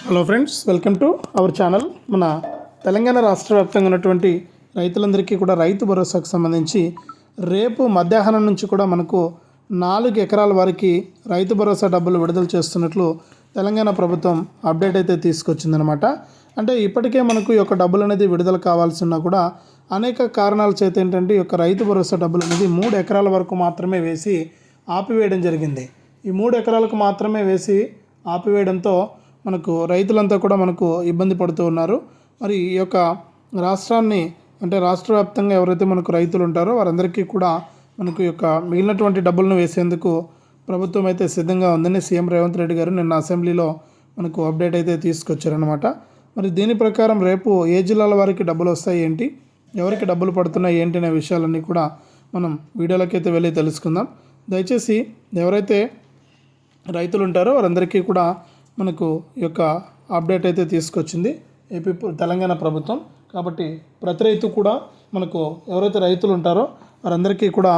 Hello friends, welcome to our channel. మన తెలంగాణ రాష్ట్ర వ్యాప్తంగా ఉన్నటువంటి రైతులందరికీ కూడా రైతు భరోసాకు సంబంధించి రేపు మధ్యాహ్నం నుంచి కూడా మనకు 4 ఎకరాల వారికి రైతు భరోసా డబ్బులు విడుదల చేస్తున్నట్లు తెలంగాణ ప్రభుత్వం అప్డేట్ అయితే తీసుకొచ్చిందనమాట. అంటే ఇప్పటికే మనకు ఈ యొక్క డబ్బులు అనేది విడుదల కావాల్సిన కూడా అనేక కారణాల చేత ఏంటంటే ఈ యొక్క రైతు భరోసా డబ్బులు అనేది 3 ఎకరాల వరకు మాత్రమే వేసి ఆపివేయడం జరిగింది. ఈ 3 ఎకరాలకు మాత్రమే వేసి ఆపివేయడంతో మనకు రైతులంతా కూడా మనకు ఇబ్బంది పడుతూ ఉన్నారు. మరి ఈ యొక్క రాష్ట్రాన్ని అంటే రాష్ట్ర వ్యాప్తంగా ఎవరైతే మనకు రైతులు ఉంటారో వారందరికీ కూడా మనకు యొక్క మిగిలినటువంటి డబ్బులను వేసేందుకు ప్రభుత్వం అయితే సిద్ధంగా ఉందని సీఎం రేవంత్ రెడ్డి గారు నిన్న అసెంబ్లీలో మనకు అప్డేట్ అయితే తీసుకొచ్చారనమాట. మరి దీని ప్రకారం రేపు ఏ జిల్లాల వారికి డబ్బులు వస్తాయి ఏంటి, ఎవరికి డబ్బులు పడుతున్నాయి ఏంటి అనే విషయాలన్నీ కూడా మనం వీడియోలోకి అయితే వెళ్ళి తెలుసుకుందాం. దయచేసి ఎవరైతే రైతులు ఉంటారో వారందరికీ కూడా మనకు ఈ యొక్క అప్డేట్ అయితే తీసుకొచ్చింది తెలంగాణ ప్రభుత్వం. కాబట్టి ప్రతి రైతు కూడా మనకు ఎవరైతే రైతులు ఉంటారో వారందరికీ కూడా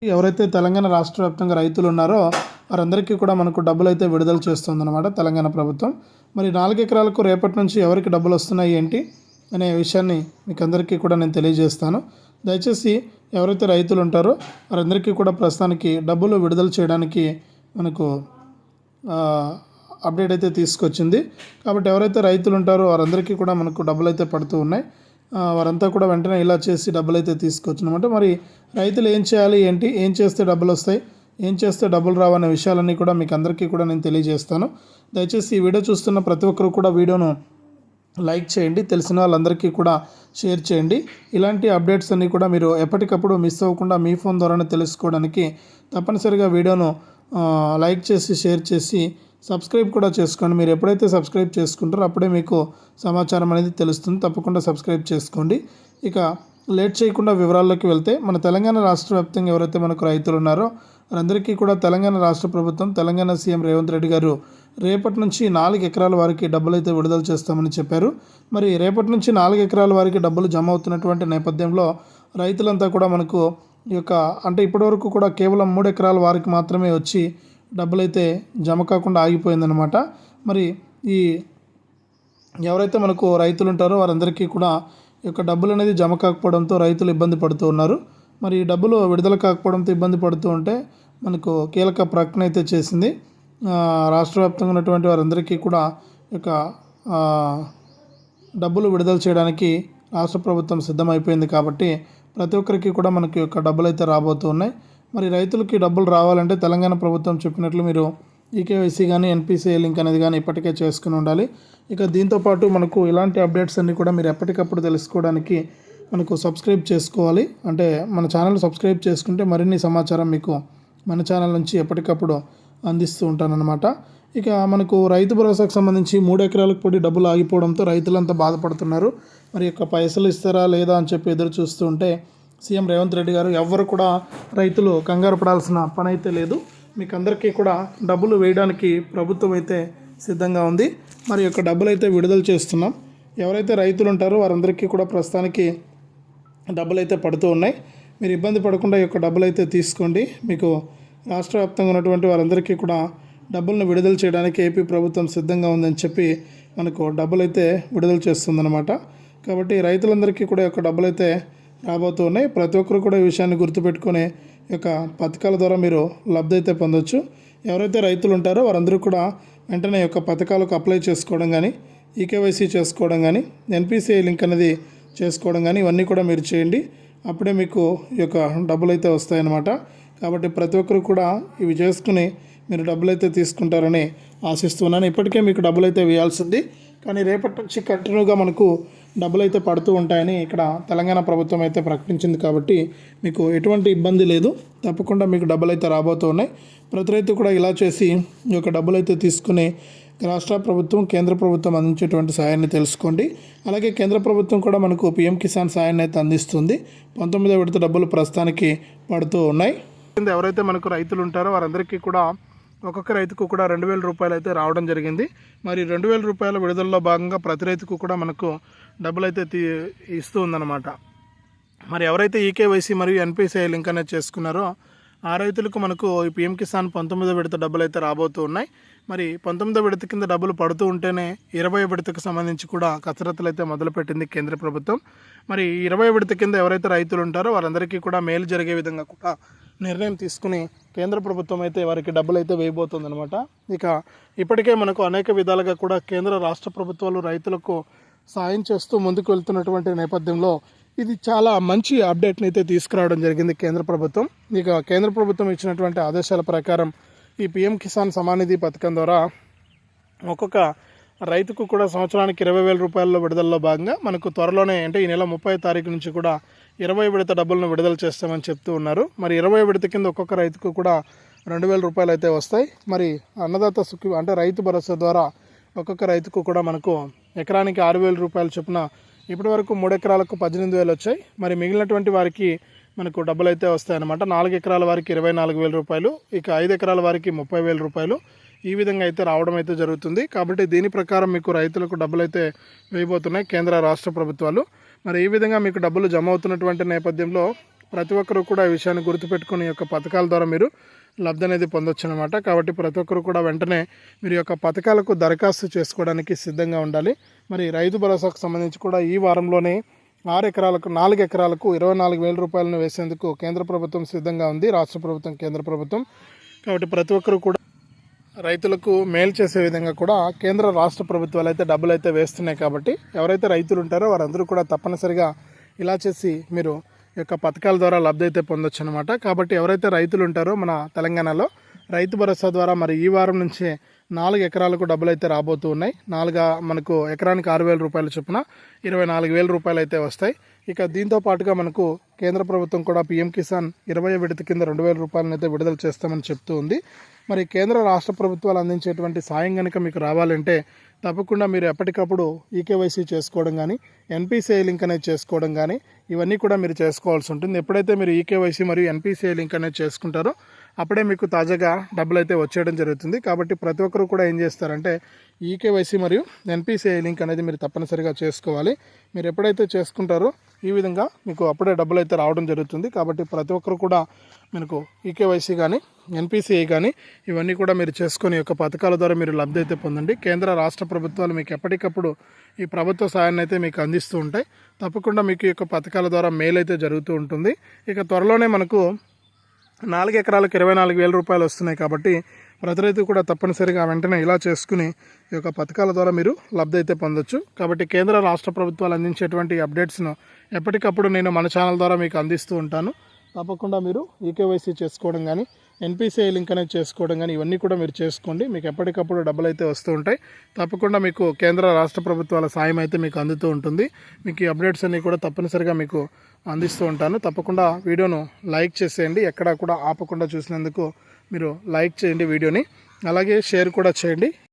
ఎవరైతే తెలంగాణ రాష్ట్ర వ్యాప్తంగా రైతులు ఉన్నారో వారందరికీ కూడా మనకు డబ్బులు అయితే విడుదల చేస్తుందన్నమాట తెలంగాణ ప్రభుత్వం. మరి 4 ఎకరాలకు రేపటి నుంచి ఎవరికి డబ్బులు వస్తున్నాయి ఏంటి అనే విషయాన్ని మీకు అందరికీ కూడా నేను తెలియజేస్తాను. దయచేసి ఎవరైతే రైతులు ఉంటారో వారందరికీ కూడా ప్రస్తుతానికి డబ్బులు విడుదల చేయడానికి మనకు అప్డేట్ అయితే తీసుకొచ్చింది. కాబట్టి ఎవరైతే రైతులు ఉంటారో వారందరికీ కూడా మనకు డబ్బులు అయితే పడుతూ ఉన్నాయి. వారంతా కూడా వెంటనే ఇలా చేసి డబ్బులు అయితే తీసుకొచ్చినమాట. మరి రైతులు ఏం చేయాలి ఏంటి, ఏం చేస్తే డబ్బులు వస్తాయి, ఏం చేస్తే డబ్బులు రావనే విషయాలన్నీ కూడా మీకు అందరికీ కూడా నేను తెలియజేస్తాను. దయచేసి ఈ వీడియో చూస్తున్న ప్రతి ఒక్కరు కూడా వీడియోను లైక్ చేయండి, తెలిసిన వాళ్ళందరికీ కూడా షేర్ చేయండి. ఇలాంటి అప్డేట్స్ అన్నీ కూడా మీరు ఎప్పటికప్పుడు మిస్ అవ్వకుండా మీ ఫోన్ ద్వారానే తెలుసుకోవడానికి తప్పనిసరిగా వీడియోను లైక్ చేసి షేర్ చేసి సబ్స్క్రైబ్ కూడా చేసుకోండి. మీరు ఎప్పుడైతే సబ్స్క్రైబ్ చేసుకుంటారో అప్పుడే మీకు సమాచారం అనేది తెలుస్తుంది. తప్పకుండా సబ్స్క్రైబ్ చేసుకోండి. ఇక లేట్ చేయకుండా వివరాల్లోకి వెళ్తే మన తెలంగాణ రాష్ట్ర వ్యాప్తంగా ఎవరైతే మనకు రైతులు ఉన్నారో వారందరికీ కూడా తెలంగాణ రాష్ట్ర ప్రభుత్వం తెలంగాణ సీఎం రేవంత్ రెడ్డి గారు రేపటి నుంచి 4 ఎకరాల వారికి డబ్బులు అయితే విడుదల చేస్తామని చెప్పారు. మరి రేపటి నుంచి 4 ఎకరాల వారికి డబ్బులు జమ అవుతున్నటువంటి నేపథ్యంలో రైతులంతా కూడా మనకు ఈ యొక్క అంటే ఇప్పటివరకు కూడా కేవలం 3 ఎకరాల వారికి మాత్రమే వచ్చి డబ్బులైతే జమ కాకుండా ఆగిపోయిందనమాట. మరి ఈ ఎవరైతే మనకు రైతులు ఉంటారో వారందరికీ కూడా ఈ యొక్క డబ్బులు అనేది జమ కాకపోవడంతో రైతులు ఇబ్బంది పడుతూ ఉన్నారు. మరి ఈ డబ్బులు విడుదల కాకపోవడంతో ఇబ్బంది పడుతూ ఉంటే మనకు కీలక ప్రకటన అయితే చేసింది. రాష్ట్ర వ్యాప్తంగా ఉన్నటువంటి వారందరికీ కూడా ఈ యొక్క డబ్బులు విడుదల చేయడానికి రాష్ట్ర ప్రభుత్వం సిద్ధమైపోయింది. కాబట్టి ప్రతి ఒక్కరికి కూడా మనకి యొక్క డబ్బులు అయితే రాబోతూ ఉన్నాయి. మరి రైతులకి డబ్బులు రావాలంటే తెలంగాణ ప్రభుత్వం చెప్పినట్లు మీరు ఈకేవైసీ కానీ ఎన్పిసిఐ లింక్ అనేది కానీ ఇప్పటికే చేసుకుని ఉండాలి. ఇక దీంతోపాటు మనకు ఇలాంటి అప్డేట్స్ అన్నీ కూడా మీరు ఎప్పటికప్పుడు తెలుసుకోవడానికి మనకు సబ్స్క్రైబ్ చేసుకోవాలి. అంటే మన ఛానల్ సబ్స్క్రైబ్ చేసుకుంటే మరిన్ని సమాచారం మీకు మన ఛానల్ నుంచి ఎప్పటికప్పుడు అందిస్తూ ఉంటానన్నమాట. ఇక మనకు రైతు భరోసాకు సంబంధించి 3 ఎకరాలకు పడి డబ్బులు ఆగిపోవడంతో రైతులంతా బాధపడుతున్నారు. మరి యొక్క పైసలు ఇస్తారా లేదా అని చెప్పి ఎదురు చూస్తూ ఉంటే సీఎం రేవంత్ రెడ్డి గారు ఎవ్వరు కూడా రైతులు కంగారు పడాల్సిన పని అయితే లేదు. మీకు అందరికీ కూడా డబ్బులు వేయడానికి ప్రభుత్వం అయితే సిద్ధంగా ఉంది. మరి యొక్క డబ్బులు అయితే విడుదల చేస్తున్నాం. ఎవరైతే రైతులు ఉంటారో వారందరికీ కూడా ప్రస్తుతానికి డబ్బులు అయితే పడుతూ ఉన్నాయి. మీరు ఇబ్బంది పడకుండా ఈ యొక్క డబ్బులు అయితే తీసుకోండి. మీకు రాష్ట్ర వ్యాప్తంగా ఉన్నటువంటి వారందరికీ కూడా డబ్బులను విడుదల చేయడానికి ఏపీ ప్రభుత్వం సిద్ధంగా ఉందని చెప్పి మనకు డబ్బులు అయితే విడుదల చేస్తుందన్నమాట. కాబట్టి రైతులందరికీ కూడా ఈ యొక్క డబ్బులు అయితే రాబోతూ ఉన్నాయి. ప్రతి ఒక్కరు కూడా ఈ విషయాన్ని గుర్తుపెట్టుకుని ఈ యొక్క పథకాల ద్వారా మీరు లబ్ధి అయితే పొందొచ్చు. ఎవరైతే రైతులు ఉంటారో వారందరూ కూడా వెంటనే యొక్క పథకాలకు అప్లై చేసుకోవడం కానీ, ఈకేవైసీ చేసుకోవడం కానీ, ఎన్పిసిఐ లింక్ అనేది చేసుకోవడం కానీ ఇవన్నీ కూడా మీరు చేయండి. అప్పుడే మీకు ఈ యొక్క డబ్బులు అయితే వస్తాయన్నమాట. కాబట్టి ప్రతి ఒక్కరు కూడా ఇవి చేసుకుని మీరు డబ్బులు అయితే తీసుకుంటారని ఆశిస్తున్నాను. ఇప్పటికే మీకు డబ్బులు అయితే వేయాల్సింది, కానీ రేపటి నుంచి కంటిన్యూగా మనకు డబ్బులు అయితే పడుతూ ఉంటాయని ఇక్కడ తెలంగాణ ప్రభుత్వం అయితే ప్రకటించింది. కాబట్టి మీకు ఎటువంటి ఇబ్బంది లేదు, తప్పకుండా మీకు డబ్బులు అయితే రాబోతూ ఉన్నాయి. ప్రతి రైతు కూడా ఇలా చేసి ఈ యొక్క డబ్బులు అయితే తీసుకుని రాష్ట్ర ప్రభుత్వం కేంద్ర ప్రభుత్వం అందించేటువంటి సాయాన్ని తెలుసుకోండి. అలాగే కేంద్ర ప్రభుత్వం కూడా మనకు పీఎం కిసాన్ సాయాన్ని అయితే అందిస్తుంది. 19వ విడత డబ్బులు ప్రస్తుతానికి పడుతూ ఉన్నాయి. ఎవరైతే మనకు రైతులు ఉంటారో వారందరికీ కూడా ఒక్కొక్క రైతుకు కూడా 2,000 రూపాయలు అయితే రావడం జరిగింది. మరి 2,000 రూపాయల విడుదలలో భాగంగా ప్రతి రైతుకు కూడా మనకు డబ్బులు అయితే ఇస్తూ ఉందన్నమాట. మరి ఎవరైతే ఈకేవైసీ మరియు ఎన్పిసిఐ లింక్ అనేది చేసుకున్నారో ఆ రైతులకు మనకు ఈ పీఎం కిసాన్ 19వ విడత డబ్బులు అయితే రాబోతూ ఉన్నాయి. మరి 19వ విడత కింద డబ్బులు పడుతూ ఉంటేనే 20వ విడతకు సంబంధించి కూడా కసరత్తులు అయితే మొదలుపెట్టింది కేంద్ర ప్రభుత్వం. మరి 20వ విడత కింద ఎవరైతే రైతులు ఉంటారో వారందరికీ కూడా మేలు జరిగే విధంగా కూడా నిర్ణయం తీసుకుని కేంద్ర ప్రభుత్వం అయితే వారికి డబ్బులు అయితే వేయబోతుందన్నమాట. ఇక ఇప్పటికే మనకు అనేక విధాలుగా కూడా కేంద్ర రాష్ట్ర ప్రభుత్వాలు రైతులకు సాయం చేస్తూ ముందుకు వెళ్తున్నటువంటి నేపథ్యంలో ఇది చాలా మంచి అప్డేట్ని అయితే తీసుకురావడం జరిగింది కేంద్ర ప్రభుత్వం. ఇక కేంద్ర ప్రభుత్వం ఇచ్చినటువంటి ఆదేశాల ప్రకారం ఈ పిఎం కిసాన్ సమాన్ నిధి పథకం ద్వారా ఒక్కొక్క రైతుకు కూడా సంవత్సరానికి 20,000 రూపాయల విడుదలలో భాగంగా మనకు త్వరలోనే అంటే ఈ నెల 30వ తారీఖు నుంచి కూడా 20 విడత డబ్బులను విడుదల చేస్తామని చెప్తూ ఉన్నారు. మరి 20 విడత కింద ఒక్కొక్క రైతుకు కూడా 2,000 రూపాయలు అయితే వస్తాయి. మరి అన్నదాత సుఖి అంటే రైతు భరోసా ద్వారా ఒక్కొక్క రైతుకు కూడా మనకు ఎకరానికి 6,000 రూపాయల చొప్పున ఇప్పటి వరకు 3 ఎకరాలకు 18,000 వచ్చాయి. మరి మిగిలినటువంటి వారికి మనకు డబ్బులు అయితే వస్తాయన్నమాట. 4 ఎకరాల వారికి 24,000 రూపాయలు, ఇక 5 ఎకరాల వారికి 30,000 రూపాయలు ఈ విధంగా అయితే రావడం అయితే జరుగుతుంది. కాబట్టి దీని ప్రకారం మీకు రైతులకు డబ్బులు అయితే వేయబోతున్నాయి కేంద్ర రాష్ట్ర ప్రభుత్వాలు. మరి ఈ విధంగా మీకు డబ్బులు జమ అవుతున్నటువంటి నేపథ్యంలో ప్రతి ఒక్కరూ కూడా ఈ విషయాన్ని గుర్తుపెట్టుకుని ఈ యొక్క పథకాల ద్వారా మీరు లబ్ధి అనేది పొందొచ్చు అనమాట. కాబట్టి ప్రతి ఒక్కరు కూడా వెంటనే మీరు యొక్క పథకాలకు దరఖాస్తు చేసుకోవడానికి సిద్ధంగా ఉండాలి. మరి రైతు భరోసాకు సంబంధించి కూడా ఈ వారంలోనే 4 ఎకరాలకు 24,000 రూపాయలను వేసేందుకు కేంద్ర ప్రభుత్వం సిద్ధంగా ఉంది, రాష్ట్ర ప్రభుత్వం కేంద్ర ప్రభుత్వం. కాబట్టి ప్రతి ఒక్కరు కూడా రైతులకు మేలు చేసే విధంగా కూడా కేంద్ర రాష్ట్ర ప్రభుత్వాలు అయితే డబ్బులు అయితే వేస్తున్నాయి. కాబట్టి ఎవరైతే రైతులు ఉంటారో వారందరూ కూడా తప్పనిసరిగా ఇలా చేసి మీరు ఈ యొక్క పథకాల ద్వారా లబ్ధి అయితే పొందొచ్చు అనమాట. కాబట్టి ఎవరైతే రైతులు ఉంటారో మన తెలంగాణలో రైతు భరోసా ద్వారా మరి ఈ వారం నుంచే 4 ఎకరాలకు డబ్బులు అయితే రాబోతూ ఉన్నాయి. మనకు ఎకరానికి 6,000 రూపాయల చొప్పున 24,000 రూపాయలు అయితే వస్తాయి. ఇక దీంతో పాటుగా మనకు కేంద్ర ప్రభుత్వం కూడా పిఎం కిసాన్ 20వ విడత కింద 2,000 రూపాయలను అయితే విడుదల చేస్తామని చెప్తూ ఉంది. మరి కేంద్ర రాష్ట్ర ప్రభుత్వాలు అందించేటువంటి సాయం కనుక మీకు రావాలంటే తప్పకుండా మీరు ఎప్పటికప్పుడు ఈకేవైసీ చేసుకోవడం కానీ ఎన్పిసిఐ లింక్ అనేది చేసుకోవడం కానీ ఇవన్నీ కూడా మీరు చేసుకోవాల్సి ఉంటుంది. ఎప్పుడైతే మీరు ఈకేవైసీ మరియు ఎన్పిసిఐ లింక్ అనేది చేసుకుంటారో అప్పుడే మీకు తాజాగా డబ్బులు అయితే వచ్చేయడం జరుగుతుంది. కాబట్టి ప్రతి ఒక్కరు కూడా ఏం చేస్తారంటే ఈకేవైసీ మరియు ఎన్పిసిఐ లింక్ అనేది మీరు తప్పనిసరిగా చేసుకోవాలి. మీరు ఎప్పుడైతే చేసుకుంటారో ఈ విధంగా మీకు అప్పుడే డబ్బులు అయితే రావడం జరుగుతుంది. కాబట్టి ప్రతి ఒక్కరు కూడా మనకు ఈకేవైసీ కానీ ఎన్పిసిఐ కానీ ఇవన్నీ కూడా మీరు చేసుకొని యొక్క పథకాల ద్వారా మీరు లబ్ధి అయితే పొందండి. కేంద్ర రాష్ట్ర ప్రభుత్వాలు మీకు ఎప్పటికప్పుడు ఈ ప్రభుత్వ సాయాన్ని అయితే మీకు అందిస్తూ ఉంటాయి. తప్పకుండా మీకు ఈ యొక్క పథకాల ద్వారా మేలు అయితే జరుగుతూ ఉంటుంది. ఇక త్వరలోనే మనకు 4 ఎకరాలకు 24,000 రూపాయలు వస్తున్నాయి. కాబట్టి ప్రతి రైతు కూడా తప్పనిసరిగా వెంటనే ఇలా చేసుకుని ఈ యొక్క పథకాల ద్వారా మీరు లబ్ధి అయితే పొందొచ్చు. కాబట్టి కేంద్ర రాష్ట్ర ప్రభుత్వాలు అందించేటువంటి అప్డేట్స్ను ఎప్పటికప్పుడు నేను మన ఛానల్ ద్వారా మీకు అందిస్తూ ఉంటాను. తప్పకుండా మీరు ఈకేవైసీ చేసుకోవడం కానీ ఎన్పిసిఐ లింక్ అనేది చేసుకోవడం కానీ ఇవన్నీ కూడా మీరు చేసుకోండి. మీకు ఎప్పటికప్పుడు డబ్బులు అయితే వస్తూ ఉంటాయి. తప్పకుండా మీకు కేంద్ర రాష్ట్ర ప్రభుత్వాల సాయం అయితే మీకు అందుతూ ఉంటుంది. మీకు ఈ అప్డేట్స్ అన్నీ కూడా తప్పనిసరిగా మీకు అందిస్తూ ఉంటాను. తప్పకుండా వీడియోను లైక్ చేసేయండి. ఎక్కడా కూడా ఆపకుండా చూసినందుకు మీరు లైక్ చేయండి వీడియోని, అలాగే షేర్ కూడా చేయండి.